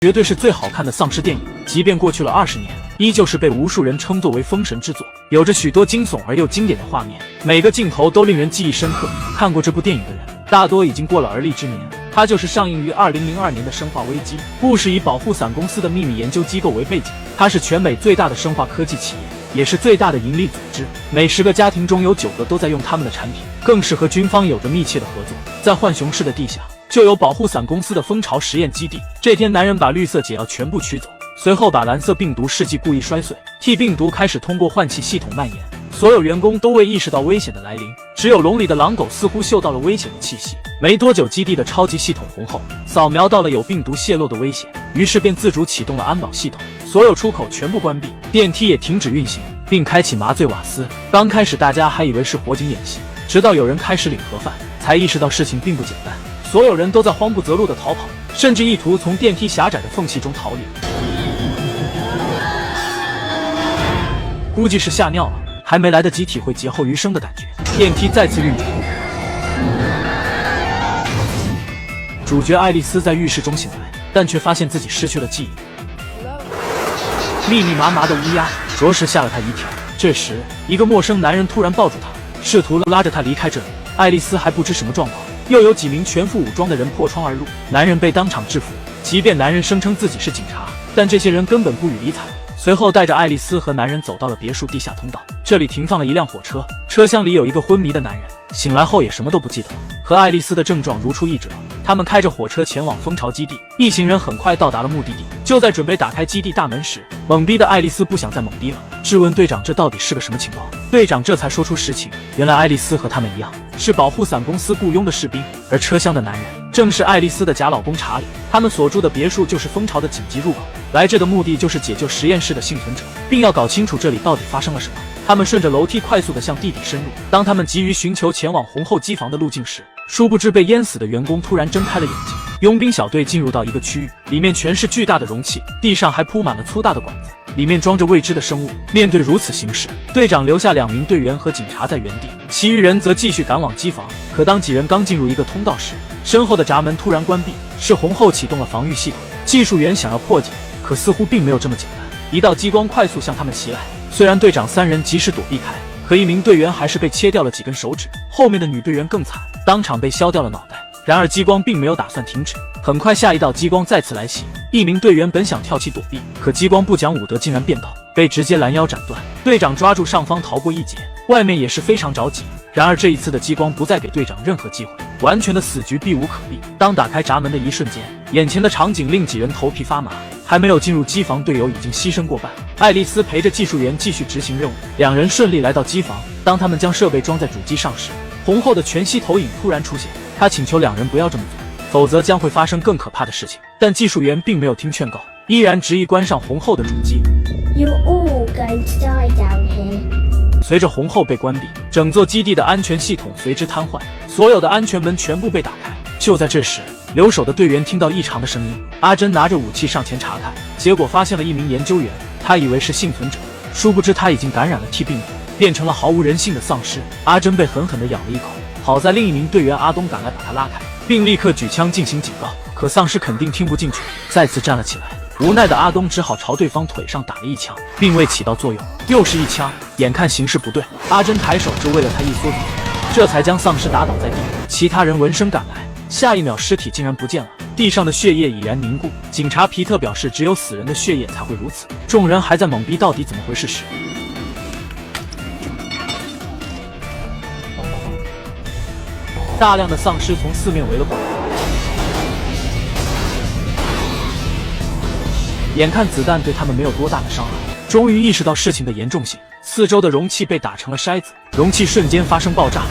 绝对是最好看的丧尸电影，即便过去了20年，依旧是被无数人称作为封神之作，有着许多惊悚而又经典的画面，每个镜头都令人记忆深刻。看过这部电影的人，大多已经过了而立之年。它就是上映于2002年的《生化危机》，故事以保护伞公司的秘密研究机构为背景，它是全美最大的生化科技企业，也是最大的盈利组织。每10个家庭中有9个都在用他们的产品，更是和军方有着密切的合作。在浣熊市的地下，就有保护伞公司的蜂巢实验基地。这天，男人把绿色解药全部取走，随后把蓝色病毒试剂故意摔碎，T 病毒开始通过换气系统蔓延。所有员工都未意识到危险的来临，只有笼里的狼狗似乎嗅到了危险的气息。没多久，基地的超级系统红后扫描到了有病毒泄露的危险，于是便自主启动了安保系统，所有出口全部关闭，电梯也停止运行，并开启麻醉瓦斯。刚开始大家还以为是火警演习，直到有人开始领盒饭，才意识到事情并不简单。所有人都在慌不择路地逃跑，甚至意图从电梯狭窄的缝隙中逃离。估计是吓尿了，还没来得及体会劫后余生的感觉，电梯再次运转。主角爱丽丝在浴室中醒来，但却发现自己失去了记忆。密密麻麻的乌鸦着实吓了她一跳。这时，一个陌生男人突然抱住她，试图拉着她离开这里。爱丽丝还不知什么状况，又有几名全副武装的人破窗而入，男人被当场制服。即便男人声称自己是警察，但这些人根本不予理睬。随后带着爱丽丝和男人走到了别墅地下通道，这里停放了一辆火车，车厢里有一个昏迷的男人，醒来后也什么都不记得了，和爱丽丝的症状如出一辙。他们开着火车前往蜂巢基地，一行人很快到达了目的地。就在准备打开基地大门时，懵逼的爱丽丝不想再懵逼了，质问队长这到底是个什么情况。队长这才说出实情，原来爱丽丝和他们一样，是保护伞公司雇佣的士兵，而车厢的男人正是爱丽丝的假老公查理。他们所住的别墅就是蜂巢的紧急入口，来这的目的就是解救实验室的幸存者，并要搞清楚这里到底发生了什么。他们顺着楼梯快速地向地底深入，当他们急于寻求前往红后机房的路径时，殊不知被淹死的员工突然睁开了眼睛。佣兵小队进入到一个区域，里面全是巨大的容器，地上还铺满了粗大的管子，里面装着未知的生物。面对如此形势，队长留下2名队员和警察在原地，其余人则继续赶往机房。可当几人刚进入一个通道时，身后的闸门突然关闭，是红后启动了防御系统。技术员想要破解，可似乎并没有这么简单，一道激光快速向他们袭来。虽然队长3人及时躲避开，可1名队员还是被切掉了几根手指，后面的女队员更惨，当场被削掉了脑袋。然而激光并没有打算停止，很快下一道激光再次来袭。1名队员本想跳起躲避，可激光不讲武德，竟然变道，被直接拦腰斩断。队长抓住上方逃过一劫，外面也是非常着急。然而这一次的激光不再给队长任何机会，完全的死局避无可避。当打开闸门的一瞬间，眼前的场景令几人头皮发麻。还没有进入机房，队友已经牺牲过半。爱丽丝陪着技术员继续执行任务，2人顺利来到机房。当他们将设备装在主机上时，红后的全息投影突然出现，他请求2人不要这么做，否则将会发生更可怕的事情。但技术员并没有听劝告，依然执意关上红后的主机。You're all going to die down here. 随着红后被关闭，整座基地的安全系统随之瘫痪，所有的安全门全部被打开。就在这时，留守的队员听到异常的声音，阿珍拿着武器上前查看，结果发现了1名研究员，他以为是幸存者，殊不知他已经感染了 T 病毒，变成了毫无人性的丧尸。阿珍被狠狠地咬了一口，好在另1名队员阿东赶来把他拉开，并立刻举枪进行警告，可丧尸肯定听不进去，再次站了起来。无奈的阿东只好朝对方腿上打了1枪，并未起到作用，又是1枪。眼看形势不对，阿珍抬手就为了他一梭子血，这才将丧尸打倒在地。其他人闻声赶来，下一秒尸体竟然不见了，地上的血液已然凝固。警察皮特表示，只有死人的血液才会如此。众人还在懵逼到底怎么回事时，大量的丧尸从四面围了过来。眼看子弹对他们没有多大的伤害，终于意识到事情的严重性。四周的容器被打成了筛子，容器瞬间发生爆炸。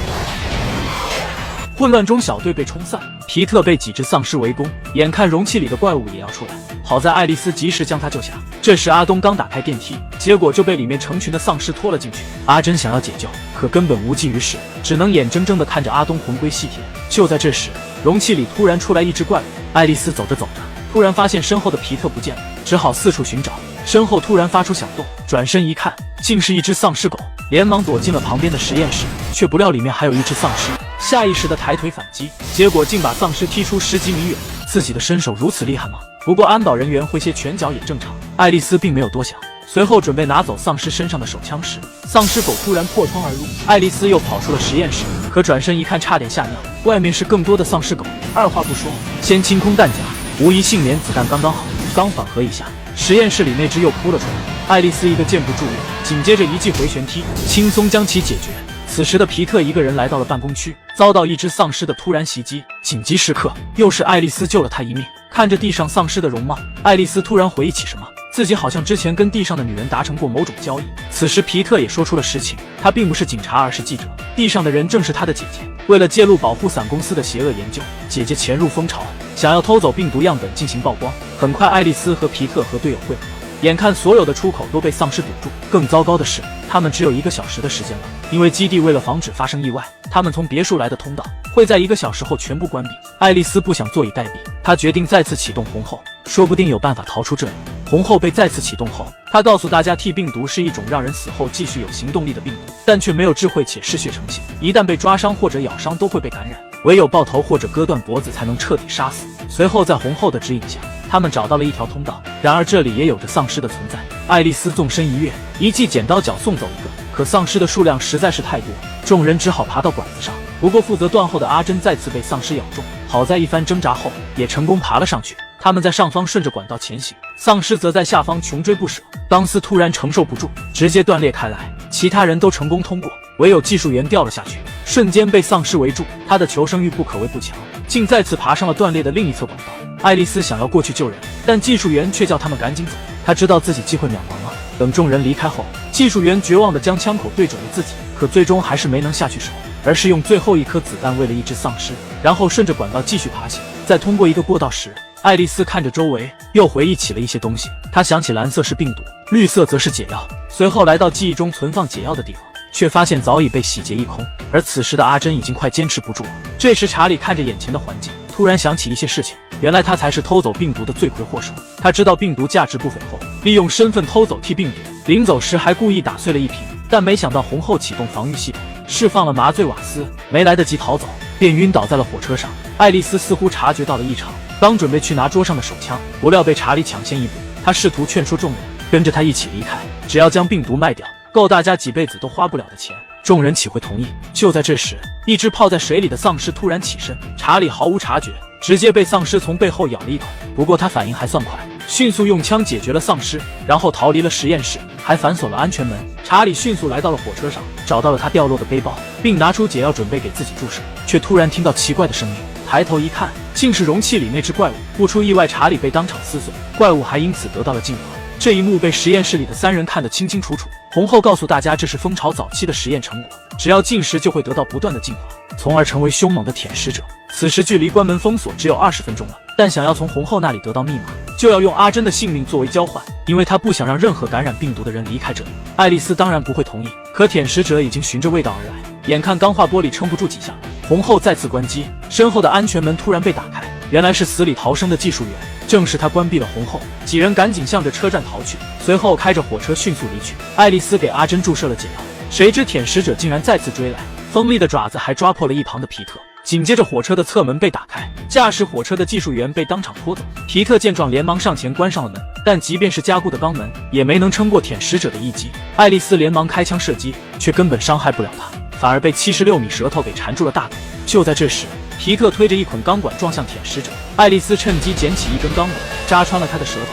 混乱中，小队被冲散，皮特被几只丧尸围攻，眼看容器里的怪物也要出来，好在爱丽丝及时将他救下。这时阿东刚打开电梯，结果就被里面成群的丧尸拖了进去。阿珍想要解救，可根本无济于事，只能眼睁睁地看着阿东魂归西天。就在这时，容器里突然出来一只怪物，爱丽丝走着走着，突然发现身后的皮特不见了，只好四处寻找。身后突然发出响动，转身一看，竟是一只丧尸狗，连忙躲进了旁边的实验室，却不料里面还有一只丧尸。下意识的抬腿反击，结果竟把丧尸踢出10几米远。自己的身手如此厉害吗？不过安保人员挥些拳脚也正常。爱丽丝并没有多想，随后准备拿走丧尸身上的手枪时，丧尸狗突然破窗而入，爱丽丝又跑出了实验室，可转身一看差点吓尿，外面是更多的丧尸狗。二话不说，先清空弹夹，无疑幸免子弹刚刚好。刚缓和一下，实验室里那只又扑了出来，爱丽丝一个箭步助力，紧接着一记回旋踢，轻松将其解决。此时的皮特一个人来到了办公区，遭到一只丧尸的突然袭击，紧急时刻又是爱丽丝救了他一命。看着地上丧尸的容貌，爱丽丝突然回忆起什么，自己好像之前跟地上的女人达成过某种交易。此时皮特也说出了实情，他并不是警察，而是记者，地上的人正是他的姐姐。为了揭露保护伞公司的邪恶研究，姐姐潜入蜂巢，想要偷走病毒样本进行曝光。很快爱丽丝和皮特和队友会合，眼看所有的出口都被丧尸堵住，更糟糕的是他们只有1个小时的时间了，因为基地为了防止发生意外，他们从别墅来的通道会在1个小时后全部关闭。爱丽丝不想坐以待毙，她决定再次启动红后，说不定有办法逃出这里。红后被再次启动后，她告诉大家 T 病毒是一种让人死后继续有行动力的病毒，但却没有智慧且嗜血成性，一旦被抓伤或者咬伤都会被感染，唯有爆头或者割断脖子才能彻底杀死。随后在红后的指引下，他们找到了一条通道，然而这里也有着丧尸的存在。爱丽丝纵身一跃，一记剪刀脚送走一个，可丧尸的数量实在是太多，众人只好爬到管子上。不过负责断后的阿珍再次被丧尸咬中，好在一番挣扎后也成功爬了上去。他们在上方顺着管道前行，丧尸则在下方穷追不舍。钢丝突然承受不住，直接断裂开来，其他人都成功通过，唯有技术员掉了下去，瞬间被丧尸围住。他的求生欲不可谓不强，竟再次爬上了断裂的另一侧管道。爱丽丝想要过去救人，但技术员却叫他们赶紧走，他知道自己机会渺茫了。等众人离开后，技术员绝望地将枪口对准了自己，可最终还是没能下去手，而是用最后一颗子弹喂了一只丧尸，然后顺着管道继续爬行。在通过一个过道时，爱丽丝看着周围，又回忆起了一些东西。她想起蓝色是病毒，绿色则是解药。随后来到记忆中存放解药的地方，却发现早已被洗劫一空。而此时的阿珍已经快坚持不住了。这时查理看着眼前的环境，突然想起一些事情，原来他才是偷走病毒的罪魁祸首。他知道病毒价值不菲后，利用身份偷走 T 病毒，临走时还故意打碎了一瓶，但没想到红后启动防御系统，释放了麻醉瓦斯，没来得及逃走，便晕倒在了火车上。爱丽丝似乎察觉到了异常，刚准备去拿桌上的手枪，不料被查理抢先一步。他试图劝说众人跟着他一起离开，只要将病毒卖掉，够大家几辈子都花不了的钱。众人岂会同意？就在这时，一只泡在水里的丧尸突然起身，查理毫无察觉，直接被丧尸从背后咬了一口。不过他反应还算快，迅速用枪解决了丧尸，然后逃离了实验室，还反锁了安全门。查理迅速来到了火车上，找到了他掉落的背包，并拿出解药准备给自己注射，却突然听到奇怪的声音。抬头一看，竟是容器里那只怪物。不出意外，查理被当场撕碎，怪物还因此得到了进化。这一幕被实验室里的3人看得清清楚楚。红后告诉大家，这是蜂巢早期的实验成果，只要进食就会得到不断的进化，从而成为凶猛的舔食者。此时距离关门封锁只有20分钟了，但想要从红后那里得到密码，就要用阿珍的性命作为交换，因为他不想让任何感染病毒的人离开这里。爱丽丝当然不会同意，可舔食者已经循着味道而来，眼看钢化玻璃撑不住几下，红后再次关机，身后的安全门突然被打开，原来是死里逃生的技术员，正是他关闭了红后。几人赶紧向着车站逃去，随后开着火车迅速离去。爱丽丝给阿珍注射了解药，谁知舔食者竟然再次追来，锋利的爪子还抓破了一旁的皮特。紧接着火车的侧门被打开，驾驶火车的技术员被当场拖走。皮特见状连忙上前关上了门，但即便是加固的钢门也没能撑过舔食者的一击。爱丽丝连忙开枪射击，却根本伤害不了他，反而被76米舌头给缠住了大腿。就在这时，皮特推着一捆钢管撞向舔食者，爱丽丝趁机捡起一根钢管，扎穿了他的舌头。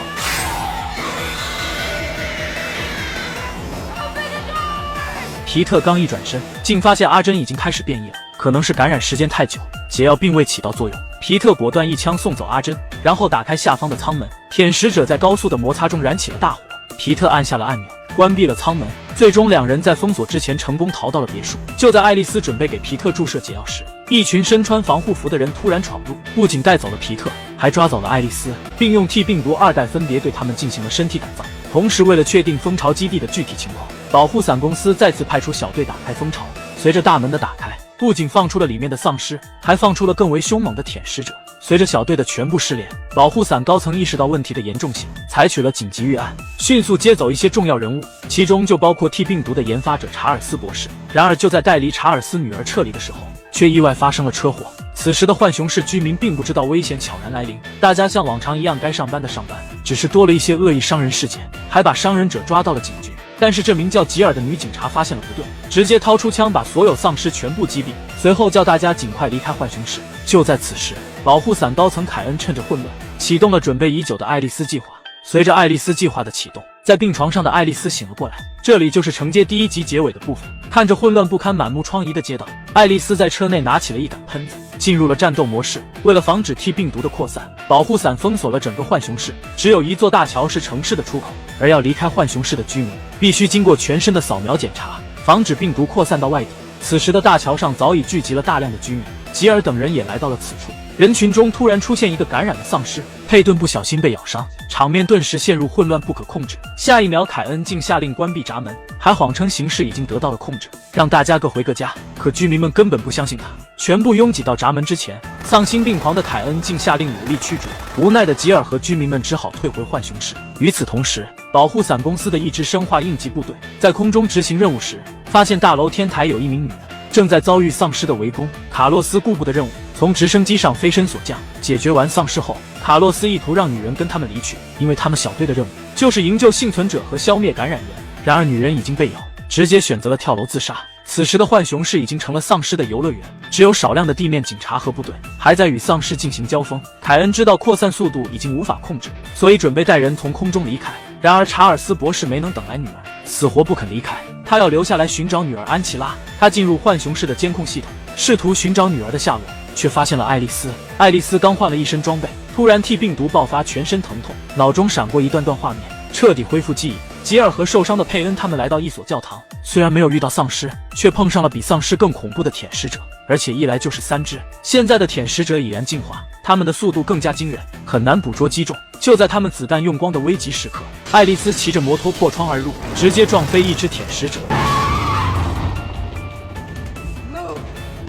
皮特刚一转身，竟发现阿珍已经开始变异了，可能是感染时间太久，解药并未起到作用。皮特果断一枪送走阿珍，然后打开下方的舱门。舔食者在高速的摩擦中燃起了大火，皮特按下了按钮，关闭了舱门。最终2人在封锁之前成功逃到了别墅。就在爱丽丝准备给皮特注射解药时，一群身穿防护服的人突然闯入，不仅带走了皮特，还抓走了爱丽丝，并用 T 病毒2代分别对他们进行了身体改造。同时为了确定蜂巢基地的具体情况，保护伞公司再次派出小队打开蜂巢。随着大门的打开，不仅放出了里面的丧尸，还放出了更为凶猛的舔食者。随着小队的全部失联，保护伞高层意识到问题的严重性，采取了紧急预案，迅速接走一些重要人物，其中就包括 T 病毒的研发者查尔斯博士。然而就在带离查尔斯女儿撤离的时候，却意外发生了车祸。此时的浣熊市居民并不知道危险悄然来临，大家像往常一样该上班的上班，只是多了一些恶意伤人事件，还把伤人者抓到了警局。但是这名叫吉尔的女警察发现了不对，直接掏出枪把所有丧尸全部击毙，随后叫大家尽快离开浣熊市。就在此时，保护伞高层凯恩趁着混乱，启动了准备已久的爱丽丝计划。随着爱丽丝计划的启动，在病床上的爱丽丝醒了过来。这里就是承接第一集结尾的部分。看着混乱不堪、满目疮痍的街道，爱丽丝在车内拿起了一杆喷子，进入了战斗模式。为了防止 T 病毒的扩散，保护伞封锁了整个浣熊市，只有一座大桥是城市的出口。而要离开浣熊市的居民，必须经过全身的扫描检查，防止病毒扩散到外地。此时的大桥上早已聚集了大量的居民，吉尔等人也来到了此处。人群中突然出现一个感染的丧尸，佩顿不小心被咬伤，场面顿时陷入混乱不可控制。下一秒，凯恩竟下令关闭闸门，还谎称形势已经得到了控制，让大家各回各家。可居民们根本不相信他，全部拥挤到闸门之前。丧心病狂的凯恩竟下令武力驱逐，无奈的吉尔和居民们只好退回浣熊市。与此同时，保护伞公司的一支生化应急部队在空中执行任务时，发现大楼天台有一名女人正在遭遇丧尸的围攻。卡洛斯顾不得任务，从直升机上飞身所降。解决完丧尸后，卡洛斯意图让女人跟他们离去，因为他们小队的任务就是营救幸存者和消灭感染源。然而女人已经被咬，直接选择了跳楼自杀。此时的浣熊市已经成了丧尸的游乐园，只有少量的地面警察和部队还在与丧尸进行交锋。凯恩知道扩散速度已经无法控制，所以准备带人从空中离开。然而查尔斯博士没能等来女儿，死活不肯离开，他要留下来寻找女儿安琪拉。他进入浣熊市的监控系统，试图寻找女儿的下落，却发现了爱丽丝。爱丽丝刚换了一身装备，突然T病毒爆发，全身疼痛，脑中闪过一段段画面，彻底恢复记忆。吉尔和受伤的佩恩他们来到一所教堂，虽然没有遇到丧尸，却碰上了比丧尸更恐怖的舔食者，而且一来就是3只。现在的舔食者已然进化，他们的速度更加惊人，很难捕捉击中。就在他们子弹用光的危急时刻，爱丽丝骑着摩托破窗而入，直接撞飞一只舔食者，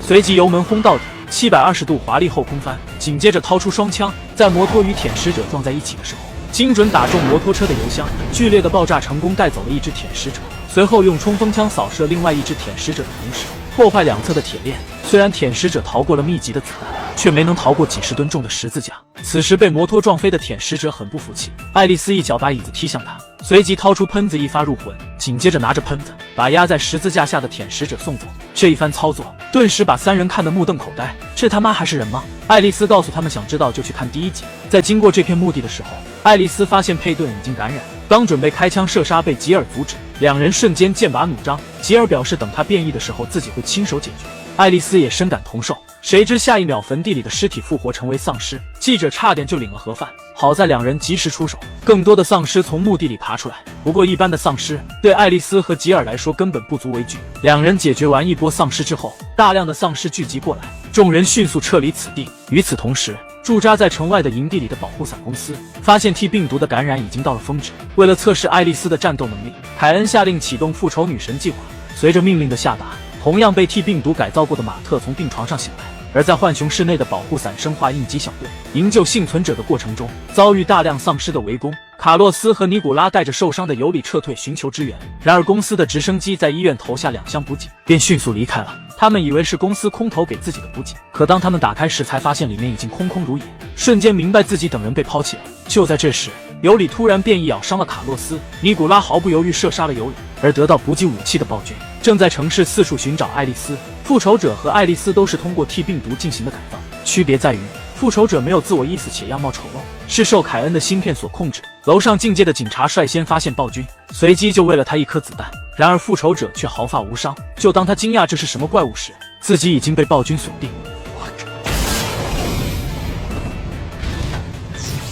随即油门轰到底，720度华丽后空翻，紧接着掏出双枪，在摩托与舔食者撞在一起的时候，精准打中摩托车的油箱，剧烈的爆炸成功带走了一只舔食者，随后用冲锋枪扫射另外一只舔食者的同时，破坏两侧的铁链。虽然舔食者逃过了密集的子弹，却没能逃过几十吨重的十字架。此时被摩托撞飞的舔食者很不服气，爱丽丝一脚把椅子踢向他，随即掏出喷子一发入魂，紧接着拿着喷子把压在十字架下的舔食者送走。这一番操作顿时把3人看得目瞪口呆，这他妈还是人吗？爱丽丝告诉他们，想知道就去看第1集。在经过这片墓地的时候，爱丽丝发现佩顿已经感染，刚准备开枪射杀，被吉尔阻止，两人瞬间剑拔弩张。吉尔表示等他变异的时候自己会亲手解决，爱丽丝也深感同受。谁知下一秒坟地里的尸体复活成为丧尸，记者差点就领了盒饭，好在两人及时出手，更多的丧尸从墓地里爬出来。不过一般的丧尸对爱丽丝和吉尔来说根本不足为惧。两人解决完一波丧尸之后，大量的丧尸聚集过来，众人迅速撤离此地。与此同时，驻扎在城外的营地里的保护伞公司发现 T 病毒的感染已经到了峰值。为了测试爱丽丝的战斗能力，凯恩下令启动复仇女神计划。随着命令的下达，同样被 T 病毒改造过的马特从病床上醒来。而在浣熊市内的保护伞生化应急小队营救幸存者的过程中，遭遇大量丧尸的围攻。卡洛斯和尼古拉带着受伤的尤里撤退寻求支援，然而公司的直升机在医院投下2箱补给，便迅速离开了。他们以为是公司空投给自己的补给，可当他们打开时，才发现里面已经空空如也，瞬间明白自己等人被抛弃了。就在这时，尤里突然变异咬伤了卡洛斯，尼古拉毫不犹豫射杀了尤里。而得到补给武器的暴君正在城市四处寻找爱丽丝。复仇者和爱丽丝都是通过 T 病毒进行的改造，区别在于复仇者没有自我意识且样貌丑陋，是受凯恩的芯片所控制。楼上境界的警察率先发现暴君，随即就喂了他一颗子弹，然而复仇者却毫发无伤。就当他惊讶这是什么怪物时，自己已经被暴君锁定。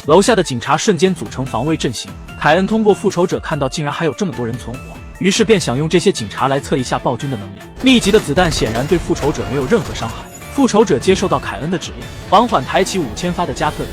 楼下的警察瞬间组成防卫阵型，凯恩通过复仇者看到竟然还有这么多人存活，于是便想用这些警察来测一下暴君的能力。密集的子弹显然对复仇者没有任何伤害。复仇者接受到凯恩的指令，缓缓抬起5000发的加特林。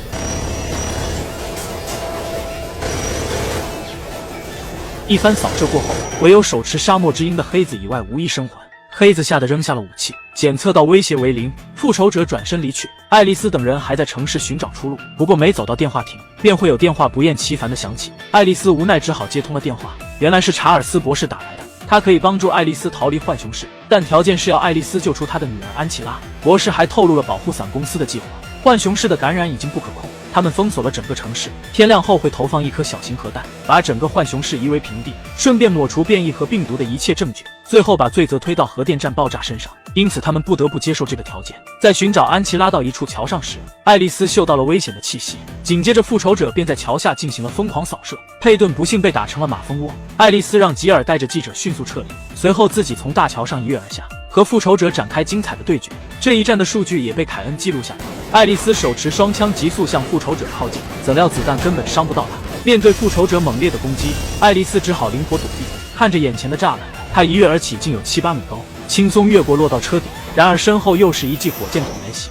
一番扫射过后，唯有手持沙漠之鹰的黑子以外无一生还。黑子吓得扔下了武器，检测到威胁为0。复仇者转身离去，爱丽丝等人还在城市寻找出路。不过没走到电话亭，便会有电话不厌其烦的响起。爱丽丝无奈只好接通了电话，原来是查尔斯博士打来的。他可以帮助爱丽丝逃离浣熊市，但条件是要爱丽丝救出他的女儿安琪拉。博士还透露了保护伞公司的计划，浣熊市的感染已经不可控，他们封锁了整个城市，天亮后会投放一颗小型核弹，把整个浣熊市夷为平地，顺便抹除变异和病毒的一切证据，最后把罪责推到核电站爆炸身上。因此他们不得不接受这个条件。在寻找安琪拉到一处桥上时，爱丽丝嗅到了危险的气息，紧接着复仇者便在桥下进行了疯狂扫射，佩顿不幸被打成了马蜂窝。爱丽丝让吉尔带着记者迅速撤离，随后自己从大桥上一跃而下，和复仇者展开精彩的对决。这一战的数据也被凯恩记录下来。爱丽丝手持双枪急速向复仇者靠近，怎料子弹根本伤不到她。面对复仇者猛烈的攻击，爱丽丝只好灵活躲避。看着眼前的栅栏，她一跃而起，竟有7、8米高，轻松越过，落到车顶。然而身后又是一记火箭筒来袭。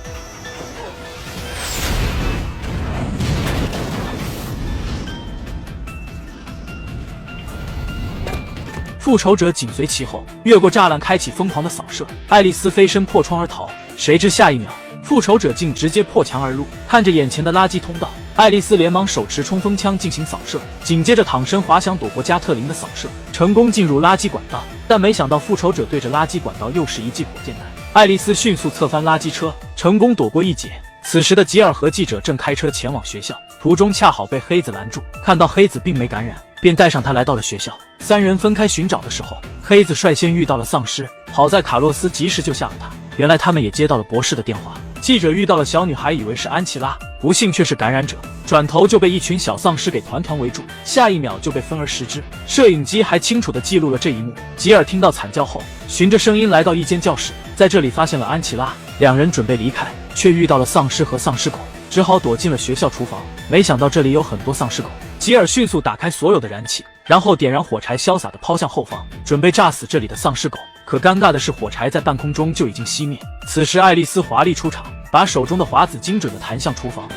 复仇者紧随其后，越过栅栏开启疯狂的扫射。爱丽丝飞身破窗而逃，谁知下一秒复仇者竟直接破墙而入。看着眼前的垃圾通道，爱丽丝连忙手持冲锋枪进行扫射，紧接着躺身滑翔躲过加特林的扫射，成功进入垃圾管道。但没想到复仇者对着垃圾管道又是一记火箭弹，爱丽丝迅速侧翻垃圾车，成功躲过一劫。此时的吉尔和记者正开车前往学校，途中恰好被黑子拦住，看到黑子并没感染，便带上他来到了学校。三人分开寻找的时候，黑子率先遇到了丧尸，好在卡洛斯及时救下了他。原来他们也接到了博士的电话，记者遇到了小女孩，以为是安琪拉，不幸却是感染者，转头就被一群小丧尸给团团围住，下一秒就被分而食之。摄影机还清楚地记录了这一幕。吉尔听到惨叫后，循着声音来到一间教室，在这里发现了安琪拉，两人准备离开，却遇到了丧尸和丧尸狗，只好躲进了学校厨房。没想到这里有很多丧尸狗，吉尔迅速打开所有的燃气，然后点燃火柴，潇洒地抛向后方，准备炸死这里的丧尸狗。可尴尬的是，火柴在半空中就已经熄灭。此时爱丽丝华丽出场，把手中的华子精准地弹向厨房。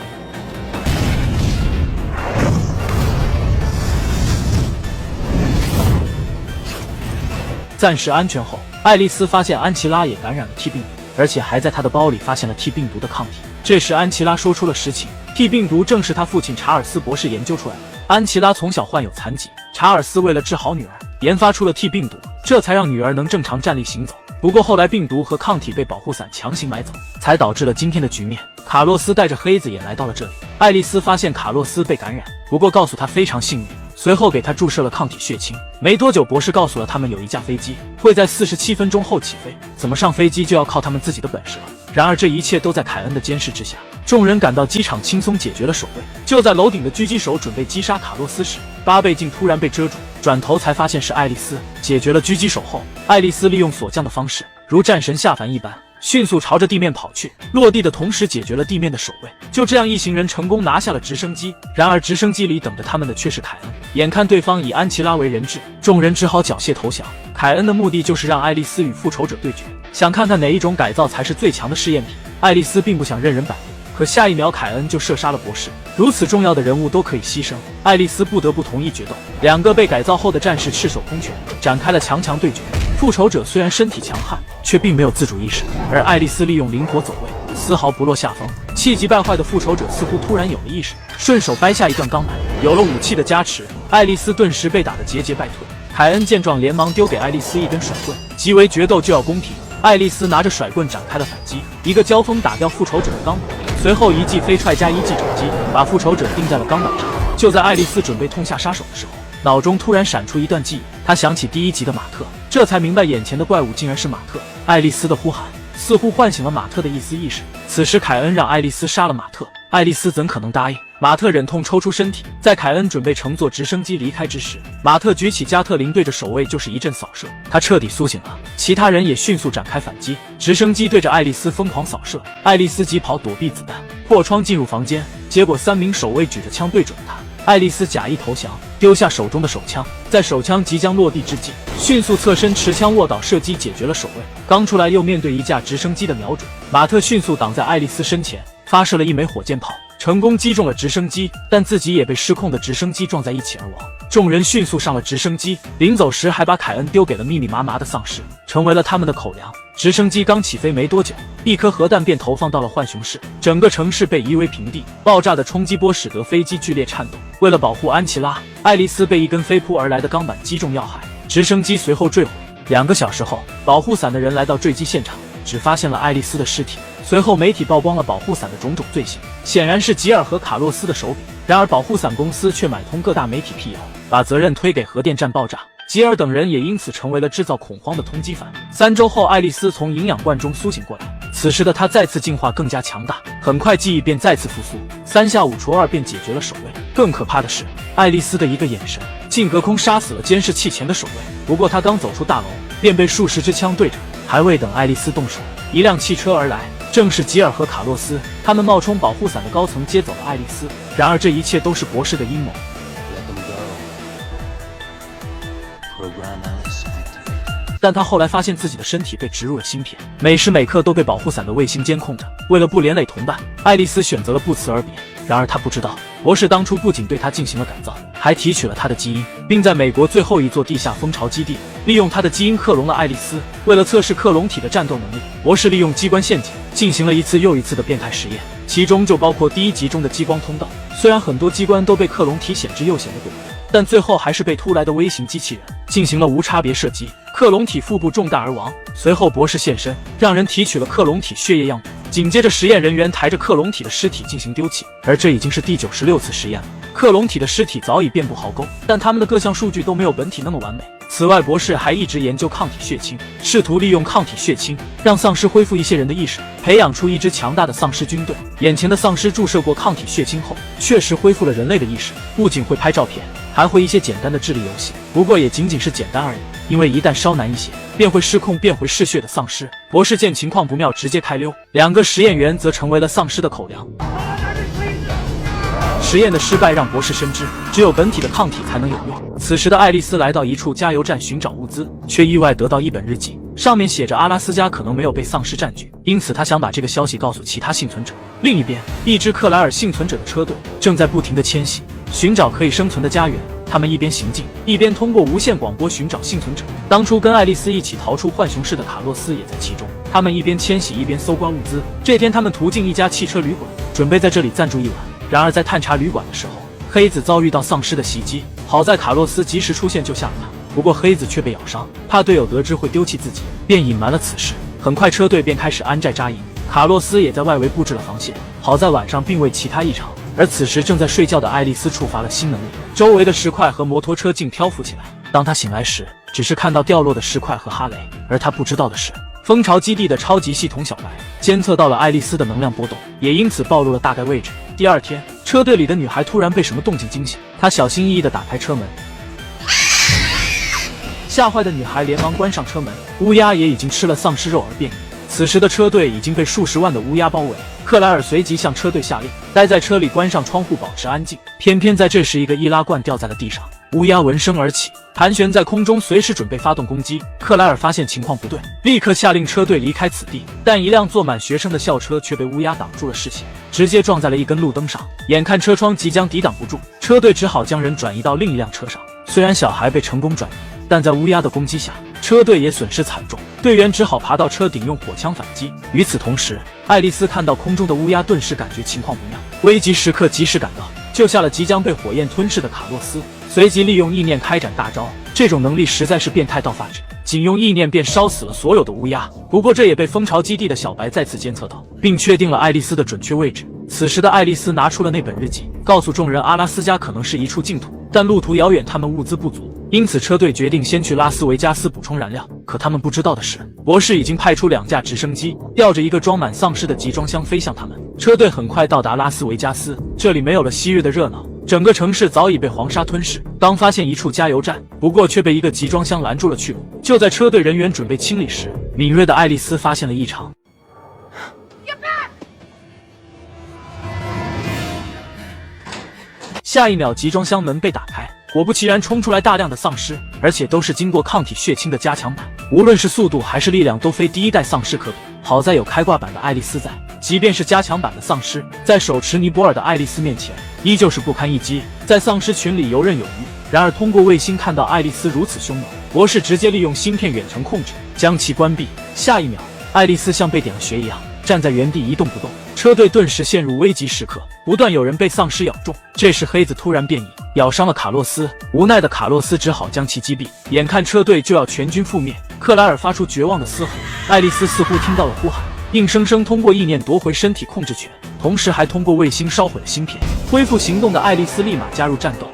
暂时安全后，爱丽丝发现安琪拉也感染了 T 病毒，而且还在她的包里发现了 T 病毒的抗体。这时安琪拉说出了实情， T 病毒正是她父亲查尔斯博士研究出来的。安琪拉从小患有残疾，查尔斯为了治好女儿，研发出了 T 病毒，这才让女儿能正常站立行走。不过后来病毒和抗体被保护伞强行买走，才导致了今天的局面。卡洛斯带着黑子也来到了这里，爱丽丝发现卡洛斯被感染，不过告诉他非常幸运，随后给他注射了抗体血清。没多久，博士告诉了他们有一架飞机会在47分钟后起飞，怎么上飞机就要靠他们自己的本事了。然而这一切都在凯恩的监视之下，众人赶到机场，轻松解决了守卫。就在楼顶的狙击手准备击杀卡洛斯时，巴贝竟突然被遮住，转头才发现是爱丽丝。解决了狙击手后，爱丽丝利用锁降的方式，如战神下凡一般，迅速朝着地面跑去，落地的同时解决了地面的守卫。就这样，一行人成功拿下了直升机。然而直升机里等着他们的却是凯恩。眼看对方以安琪拉为人质，众人只好缴械投降。凯恩的目的就是让爱丽丝与复仇者对决，想看看哪一种改造才是最强的试验品。爱丽丝并不想任人摆布，可下一秒凯恩就射杀了博士。如此重要的人物都可以牺牲，爱丽丝不得不同意决斗。两个被改造后的战士赤手空拳，展开了强强对决。复仇者虽然身体强悍，却并没有自主意识，而爱丽丝利用灵活走位，丝毫不落下风。气急败坏的复仇者似乎突然有了意识，顺手掰下一段钢板。有了武器的加持，爱丽丝顿时被打得节节败退。凯恩见状，连忙丢给爱丽丝一根甩棍，即为决斗就要公平。爱丽丝拿着甩棍展开了反击，一个交锋打掉复仇者的钢板，随后一记飞踹加一记肘击，把复仇者钉在了钢板上。就在爱丽丝准备痛下杀手的时候，脑中突然闪出一段记忆，她想起第1集的马特，这才明白眼前的怪物竟然是马特。爱丽丝的呼喊似乎唤醒了马特的一丝意识。此时凯恩让爱丽丝杀了马特，爱丽丝怎可能答应？马特忍痛抽出身体，在凯恩准备乘坐直升机离开之时，马特举起加特林对着守卫就是一阵扫射，他彻底苏醒了。其他人也迅速展开反击，直升机对着爱丽丝疯狂扫射，爱丽丝急跑躲避子弹，破窗进入房间，结果3名守卫举着枪对准她。爱丽丝假意投降，丢下手中的手枪，在手枪即将落地之际，迅速侧身持枪卧倒射击，解决了守卫。刚出来又面对一架直升机的瞄准，马特迅速挡在爱丽丝身前，发射了一枚火箭炮，成功击中了直升机，但自己也被失控的直升机撞在一起而亡。众人迅速上了直升机，临走时还把凯恩丢给了密密麻麻的丧尸，成为了他们的口粮。直升机刚起飞没多久，一颗核弹便投放到了浣熊市，整个城市被夷为平地。爆炸的冲击波使得飞机剧烈颤抖。为了保护安琪拉，爱丽丝被一根飞扑而来的钢板击中要害，直升机随后坠毁。2个小时后，保护伞的人来到坠机现场，只发现了爱丽丝的尸体。随后媒体曝光了保护伞的种种罪行，显然是吉尔和卡洛斯的手笔。然而保护伞公司却买通各大媒体辟谣，把责任推给核电站爆炸。吉尔等人也因此成为了制造恐慌的通缉犯。3周后，爱丽丝从营养罐中苏醒过来，此时的她再次进化更加强大，很快记忆便再次复苏，3下5除2便解决了守卫。更可怕的是，爱丽丝的一个眼神竟隔空杀死了监视器前的守卫。不过她刚走出大楼，便被数十支枪对着，还未等爱丽丝动手，一辆汽车而来，正是吉尔和卡洛斯。他们冒充保护伞的高层接走了爱丽丝。然而这一切都是博士的阴谋。但他后来发现自己的身体被植入了芯片，每时每刻都被保护伞的卫星监控着。为了不连累同伴，爱丽丝选择了不辞而别。然而他不知道，博士当初不仅对他进行了改造，还提取了他的基因，并在美国最后一座地下蜂巢基地利用他的基因克隆了爱丽丝。为了测试克隆体的战斗能力，博士利用机关陷阱进行了一次又一次的变态实验，其中就包括第1集中的激光通道。虽然很多机关都被克隆体险之又险的躲过，但最后还是被突来的微型机器人进行了无差别射击，克隆体腹部中弹而亡。随后博士现身，让人提取了克隆体血液样本。紧接着实验人员抬着克隆体的尸体进行丢弃，而这已经是第96次实验了。克隆体的尸体早已遍布壕沟，但他们的各项数据都没有本体那么完美。此外，博士还一直研究抗体血清，试图利用抗体血清让丧尸恢复一些人的意识，培养出一支强大的丧尸军队。眼前的丧尸注射过抗体血清后，确实恢复了人类的意识，不仅会拍照片，还会一些简单的智力游戏，不过也仅仅是简单而已，因为一旦稍难一些，便会失控变回嗜血的丧尸。博士见情况不妙，直接开溜，2个实验员则成为了丧尸的口粮。实验的失败让博士深知，只有本体的抗体才能有用。此时的爱丽丝来到一处加油站寻找物资，却意外得到一本日记，上面写着阿拉斯加可能没有被丧尸占据，因此她想把这个消息告诉其他幸存者。另一边，一支克莱尔幸存者的车队正在不停地迁徙，寻找可以生存的家园。他们一边行进，一边通过无线广播寻找幸存者。当初跟爱丽丝一起逃出浣熊市的卡洛斯也在其中。他们一边迁徙一边搜刮物资。这天，他们途径一家汽车旅馆，准备在这里暂住一晚。然而在探查旅馆的时候，黑子遭遇到丧尸的袭击，好在卡洛斯及时出现救下了他。不过黑子却被咬伤，怕队友得知会丢弃自己，便隐瞒了此事。很快车队便开始安寨扎营，卡洛斯也在外围布置了防线。好在晚上并未其他异常，而此时正在睡觉的爱丽丝触发了新能力，周围的石块和摩托车竟漂浮起来。当她醒来时，只是看到掉落的石块和哈雷，而她不知道的是，蜂巢基地的超级系统小白监测到了爱丽丝的能量波动，也因此暴露了大概位置。第二天，车队里的女孩突然被什么动静惊醒，她小心翼翼地打开车门，吓坏的女孩连忙关上车门。乌鸦也已经吃了丧尸肉而变异。此时的车队已经被数十万的乌鸦包围，克莱尔随即向车队下令，待在车里关上窗户保持安静。偏偏在这时，一个易拉罐掉在了地上，乌鸦闻声而起，盘旋在空中，随时准备发动攻击。克莱尔发现情况不对，立刻下令车队离开此地，但一辆坐满学生的校车却被乌鸦挡住了视线，直接撞在了一根路灯上。眼看车窗即将抵挡不住，车队只好将人转移到另一辆车上。虽然小孩被成功转移，但在乌鸦的攻击下，车队也损失惨重，队员只好爬到车顶用火枪反击。与此同时，爱丽丝看到空中的乌鸦，顿时感觉情况不妙，危急时刻及时赶到，救下了即将被火焰吞噬的卡洛斯，随即利用意念开展大招。这种能力实在是变态到发指，仅用意念便烧死了所有的乌鸦。不过这也被蜂巢基地的小白再次监测到，并确定了爱丽丝的准确位置。此时的爱丽丝拿出了那本日记，告诉众人阿拉斯加可能是一处净土，但路途遥远，他们物资不足，因此车队决定先去拉斯维加斯补充燃料。可他们不知道的是，博士已经派出2架直升机，吊着一个装满丧尸的集装箱飞向他们。车队很快到达拉斯维加斯，这里没有了昔日的热闹，整个城市早已被黄沙吞噬。刚发现一处加油站，不过却被一个集装箱拦住了去路。就在车队人员准备清理时，敏锐的爱丽丝发现了异常。下一秒，集装箱门被打开，果不其然冲出来大量的丧尸，而且都是经过抗体血清的加强版，无论是速度还是力量都非第一代丧尸可比。好在有开挂版的爱丽丝在，即便是加强版的丧尸，在手持尼泊尔的爱丽丝面前，依旧是不堪一击，在丧尸群里游刃有余。然而通过卫星看到爱丽丝如此凶猛，博士直接利用芯片远程控制，将其关闭。下一秒，爱丽丝像被点了穴一样，站在原地一动不动。车队顿时陷入危急时刻，不断有人被丧尸咬中。这时黑子突然变异，咬伤了卡洛斯，无奈的卡洛斯只好将其击毙。眼看车队就要全军覆灭，克莱尔发出绝望的嘶吼，爱丽丝似乎听到了呼喊，硬生生通过意念夺回身体控制权，同时还通过卫星烧毁了芯片。恢复行动的爱丽丝立马加入战斗。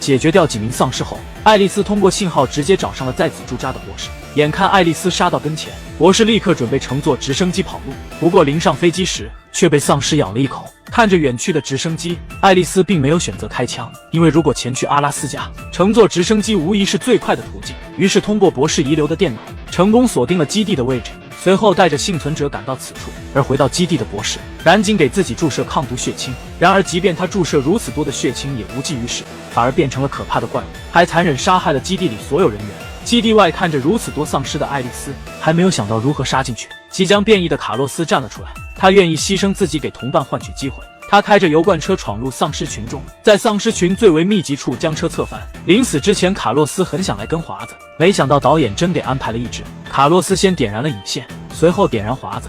解决掉几名丧尸后，爱丽丝通过信号直接找上了在此驻扎的博士。眼看爱丽丝杀到跟前，博士立刻准备乘坐直升机跑路，不过临上飞机时却被丧尸咬了一口。看着远去的直升机，爱丽丝并没有选择开枪，因为如果前去阿拉斯加，乘坐直升机无疑是最快的途径。于是通过博士遗留的电脑，成功锁定了基地的位置。随后带着幸存者赶到此处，而回到基地的博士赶紧给自己注射抗毒血清。然而即便他注射如此多的血清也无济于事，反而变成了可怕的怪物，还残忍杀害了基地里所有人员。基地外看着如此多丧尸的爱丽丝，还没有想到如何杀进去。即将变异的卡洛斯站了出来，他愿意牺牲自己给同伴换取机会。他开着油罐车闯入丧尸群中，在丧尸群最为密集处将车侧翻。临死之前，卡洛斯很想来根华子，没想到导演真给安排了一只。卡洛斯先点燃了引线，随后点燃华子。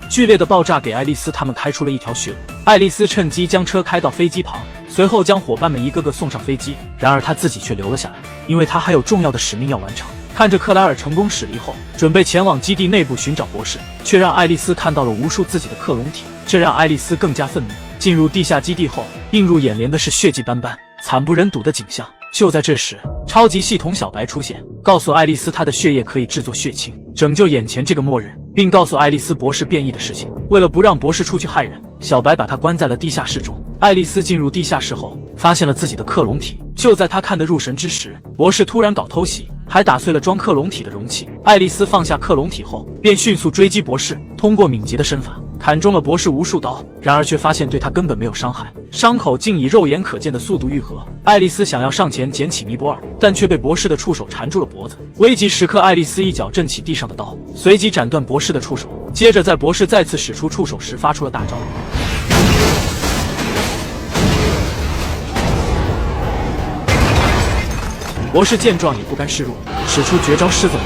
剧烈的爆炸给爱丽丝他们开出了一条血路。爱丽丝趁机将车开到飞机旁，随后将伙伴们一个个送上飞机。然而她自己却留了下来，因为她还有重要的使命要完成。看着克莱尔成功驶离后，准备前往基地内部寻找博士，却让爱丽丝看到了无数自己的克隆体，这让爱丽丝更加愤怒。进入地下基地后，映入眼帘的是血迹斑斑、惨不忍睹的景象。就在这时，超级系统小白出现，告诉爱丽丝她的血液可以制作血清，拯救眼前这个默认，并告诉爱丽丝博士变异的事情。为了不让博士出去害人，小白把他关在了地下室中。爱丽丝进入地下室后，发现了自己的克隆体。就在她看得入神之时，博士突然搞偷袭，还打碎了装克隆体的容器。爱丽丝放下克隆体后，便迅速追击博士，通过敏捷的身法砍中了博士无数刀，然而却发现对他根本没有伤害，伤口竟以肉眼可见的速度愈合。爱丽丝想要上前捡起尼泊尔，但却被博士的触手缠住了脖子。危急时刻，爱丽丝一脚震起地上的刀，随即斩断博士的触手，接着在博士再次使出触手时发出了大招。博士见状也不甘示弱，使出绝招狮子舞，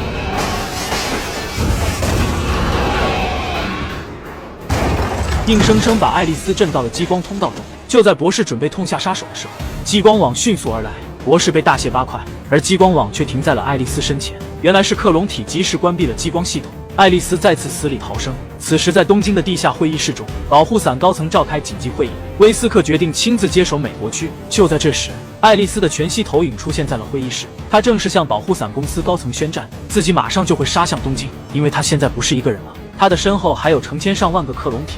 硬生生把爱丽丝震到了激光通道中。就在博士准备痛下杀手的时候，激光网迅速而来，博士被大卸八块，而激光网却停在了爱丽丝身前。原来是克隆体及时关闭了激光系统，爱丽丝再次死里逃生。此时在东京的地下会议室中，保护伞高层召开紧急会议，威斯克决定亲自接手美国区。就在这时，爱丽丝的全息投影出现在了会议室，她正式向保护伞公司高层宣战，自己马上就会杀向东京，因为她现在不是一个人了，她的身后还有成千上万个克隆体。